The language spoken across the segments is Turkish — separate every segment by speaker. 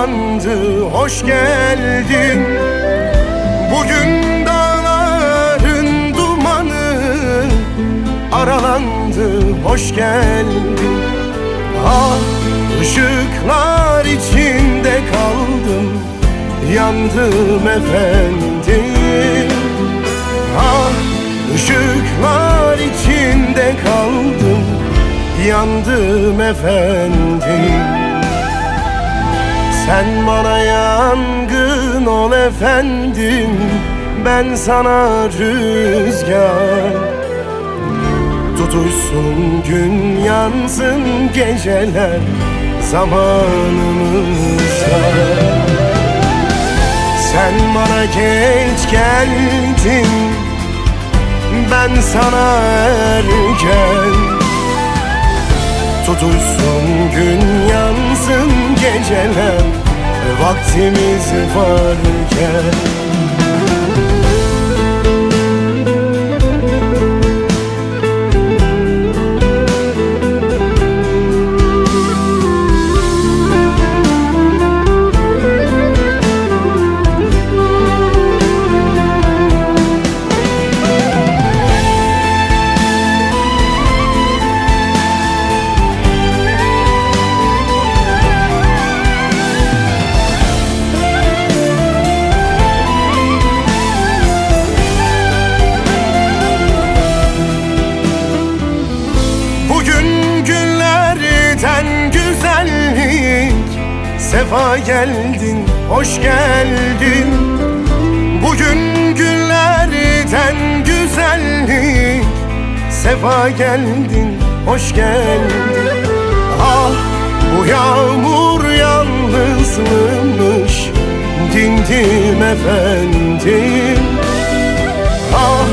Speaker 1: kapandı, hoş geldin. Bugün dağların dumanı aralandı, hoş geldin. Ah, ışıklar içinde kaldım, yandım efendim. Ah, ışıklar içinde kaldım, yandım efendim. Sen bana yangın ol efendim, ben sana rüzgar. Tutuşsun gün, yansın geceler zamanımızda. Sen bana geç geldin, ben sana erken. Tutuşsun gün, yansın geceler vaktimiz varken. Sefa geldin, hoş geldin. Bugün günlerden güzellik. Sefa geldin, hoş geldin. Ah, bu yağmur yalnızmış, dindim efendim. Ah,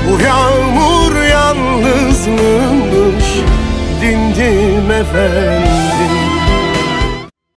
Speaker 1: bu yağmur yalnızmış, dindim efendim.